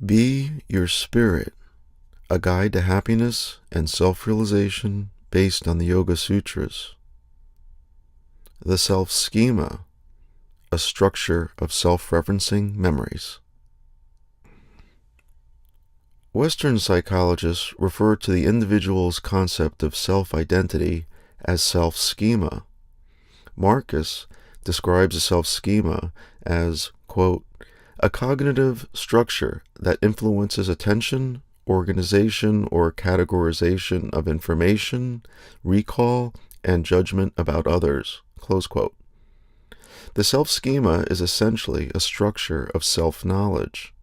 Be your spirit, a guide to happiness and self-realization based on the Yoga Sutras. The Self-schema, a structure of self-referencing memories. Western psychologists refer to the individual's concept of self-identity as self-schema. Marcus describes a self-schema as, quote, a cognitive structure that influences attention, organization, or categorization of information, recall, and judgment about others, close quote. The self-schema is essentially a structure of self-knowledge.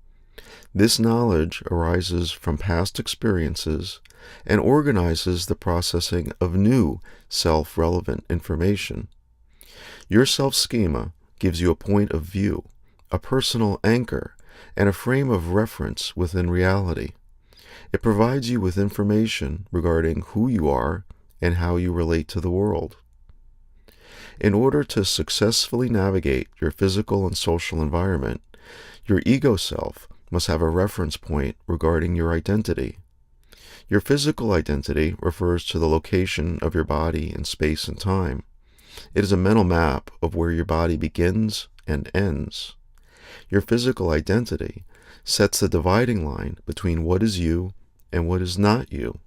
This knowledge arises from past experiences and organizes the processing of new self-relevant information. Your self-schema gives you a point of view, a personal anchor, and a frame of reference within reality. It provides you with information regarding who you are and how you relate to the world. In order to successfully navigate your physical and social environment, your ego self must have a reference point regarding your identity. Your physical identity refers to the location of your body in space and time. It is a mental map of where your body begins and ends. Your physical identity sets the dividing line between what is you and what is not you.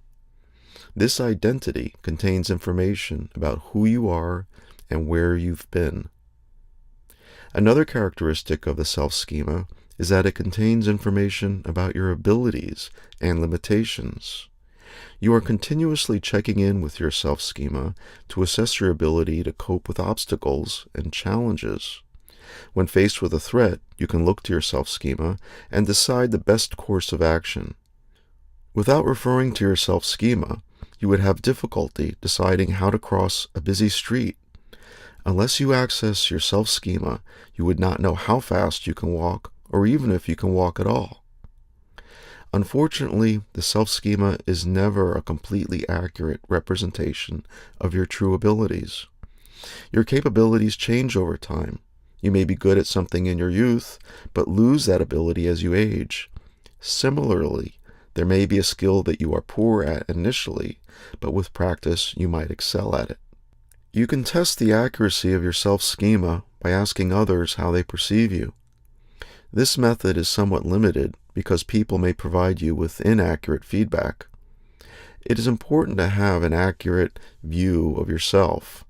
This identity contains information about who you are and where you've been. Another characteristic of the self-schema is that it contains information about your abilities and limitations. You are continuously checking in with your self-schema to assess your ability to cope with obstacles and challenges. When faced with a threat, you can look to your self-schema and decide the best course of action. Without referring to your self-schema, you would have difficulty deciding how to cross a busy street. Unless you access your self-schema, you would not know how fast you can walk or even if you can walk at all. Unfortunately, the self-schema is never a completely accurate representation of your true abilities. Your capabilities change over time. You may be good at something in your youth, but lose that ability as you age. Similarly, there may be a skill that you are poor at initially, but with practice you might excel at it. You can test the accuracy of your self-schema by asking others how they perceive you. This method is somewhat limited because people may provide you with inaccurate feedback. It is important to have an accurate view of yourself.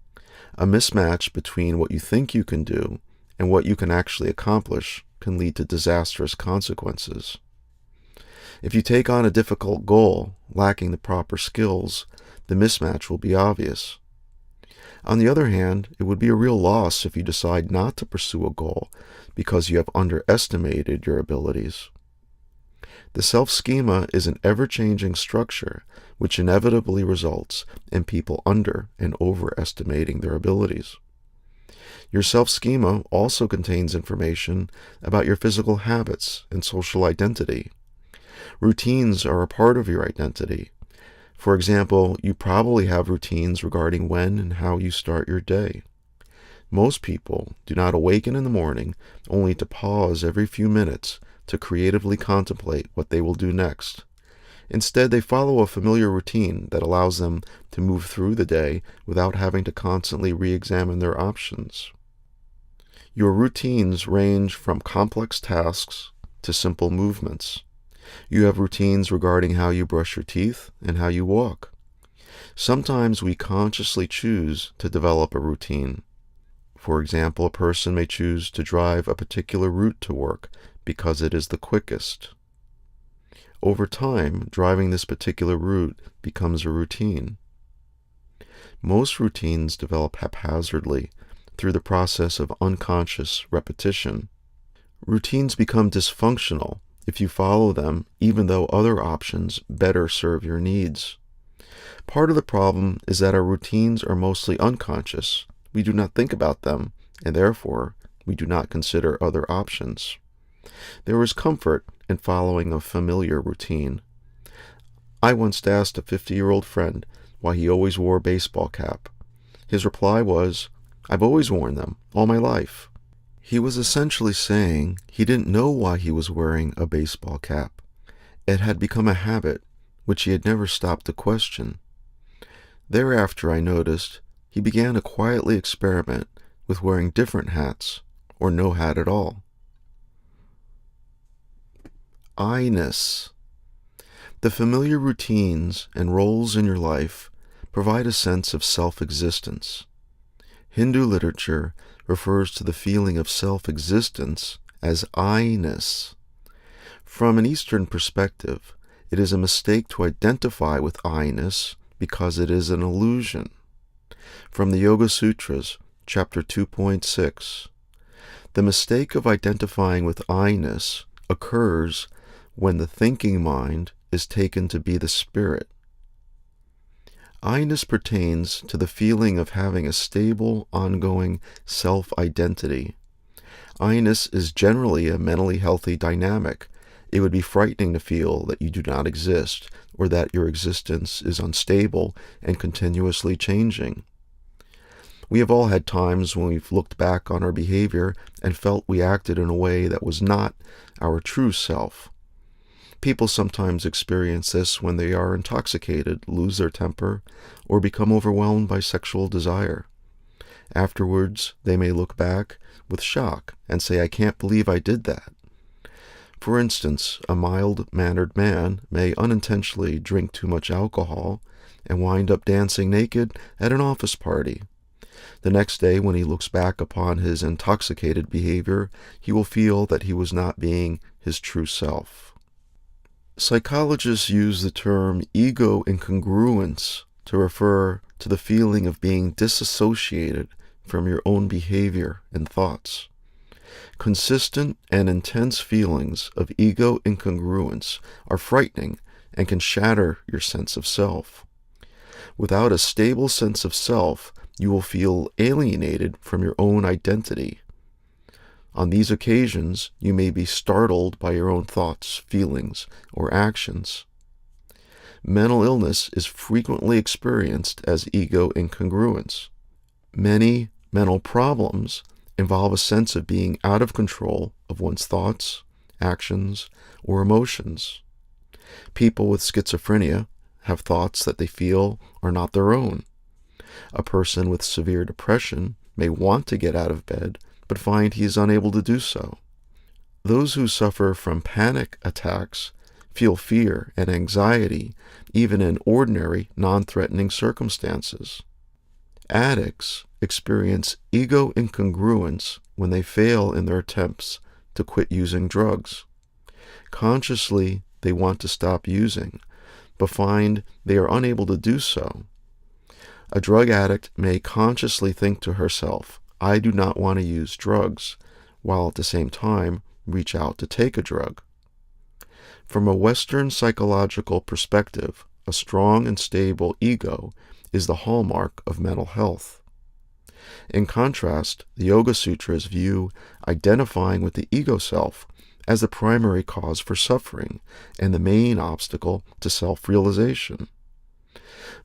A mismatch between what you think you can do and what you can actually accomplish can lead to disastrous consequences. If you take on a difficult goal lacking the proper skills, the mismatch will be obvious. On the other hand, it would be a real loss if you decide not to pursue a goal because you have underestimated your abilities. The self-schema is an ever-changing structure which inevitably results in people under and overestimating their abilities. Your self-schema also contains information about your physical habits and social identity. Routines are a part of your identity. For example, you probably have routines regarding when and how you start your day. Most people do not awaken in the morning only to pause every few minutes to creatively contemplate what they will do next. Instead, they follow a familiar routine that allows them to move through the day without having to constantly re-examine their options. Your routines range from complex tasks to simple movements. You have routines regarding how you brush your teeth and how you walk. Sometimes we consciously choose to develop a routine. For example, a person may choose to drive a particular route to work because it is the quickest. Over time, driving this particular route becomes a routine. Most routines develop haphazardly through the process of unconscious repetition. Routines become dysfunctional if you follow them, even though other options better serve your needs. Part of the problem is that our routines are mostly unconscious. We do not think about them, and therefore, we do not consider other options. There is comfort in following a familiar routine. I once asked a 50-year-old friend why he always wore a baseball cap. His reply was, "I've always worn them, all my life." He was essentially saying he didn't know why he was wearing a baseball cap. It had become a habit, which he had never stopped to question. Thereafter, I noticed, he began to quietly experiment with wearing different hats, or no hat at all. I-ness. The familiar routines and roles in your life provide a sense of self-existence. Hindu literature refers to the feeling of self-existence as I-ness. From an Eastern perspective, it is a mistake to identify with I-ness because it is an illusion. From the Yoga Sutras, chapter 2.6, the mistake of identifying with I-ness occurs when the thinking mind is taken to be the spirit. I-ness pertains to the feeling of having a stable, ongoing self-identity. I-ness is generally a mentally healthy dynamic. It would be frightening to feel that you do not exist, or that your existence is unstable and continuously changing. We have all had times when we've looked back on our behavior and felt we acted in a way that was not our true self. People sometimes experience this when they are intoxicated, lose their temper, or become overwhelmed by sexual desire. Afterwards, they may look back with shock and say, "I can't believe I did that." For instance, a mild-mannered man may unintentionally drink too much alcohol and wind up dancing naked at an office party. The next day, when he looks back upon his intoxicated behavior, he will feel that he was not being his true self. Psychologists use the term ego-incongruence to refer to the feeling of being disassociated from your own behavior and thoughts. Consistent and intense feelings of ego-incongruence are frightening and can shatter your sense of self. Without a stable sense of self, you will feel alienated from your own identity. On these occasions, you may be startled by your own thoughts, feelings, or actions. Mental illness is frequently experienced as ego-incongruence. Many mental problems involve a sense of being out of control of one's thoughts, actions, or emotions. People with schizophrenia have thoughts that they feel are not their own. A person with severe depression may want to get out of bed, but find he is unable to do so. Those who suffer from panic attacks feel fear and anxiety even in ordinary, non-threatening circumstances. Addicts experience ego-incongruence when they fail in their attempts to quit using drugs. Consciously, they want to stop using, but find they are unable to do so. A drug addict may consciously think to herself, "I do not want to use drugs," while at the same time reach out to take a drug. From a Western psychological perspective, a strong and stable ego is the hallmark of mental health. In contrast, the Yoga Sutras view identifying with the ego self as the primary cause for suffering and the main obstacle to self-realization.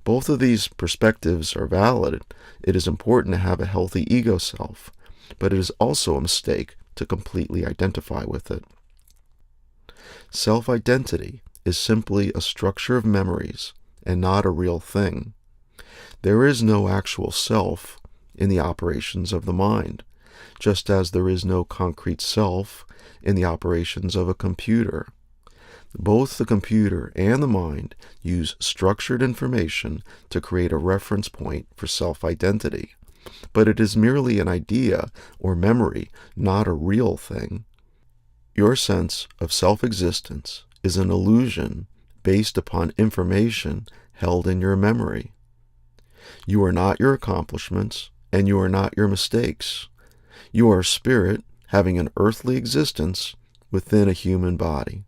Both of these perspectives are valid. It is important to have a healthy ego self, but it is also a mistake to completely identify with it. Self-identity is simply a structure of memories and not a real thing. There is no actual self in the operations of the mind, just as there is no concrete self in the operations of a computer. Both the computer and the mind use structured information to create a reference point for self-identity, but it is merely an idea or memory, not a real thing. Your sense of self-existence is an illusion based upon information held in your memory. You are not your accomplishments, and you are not your mistakes. You are a spirit having an earthly existence within a human body.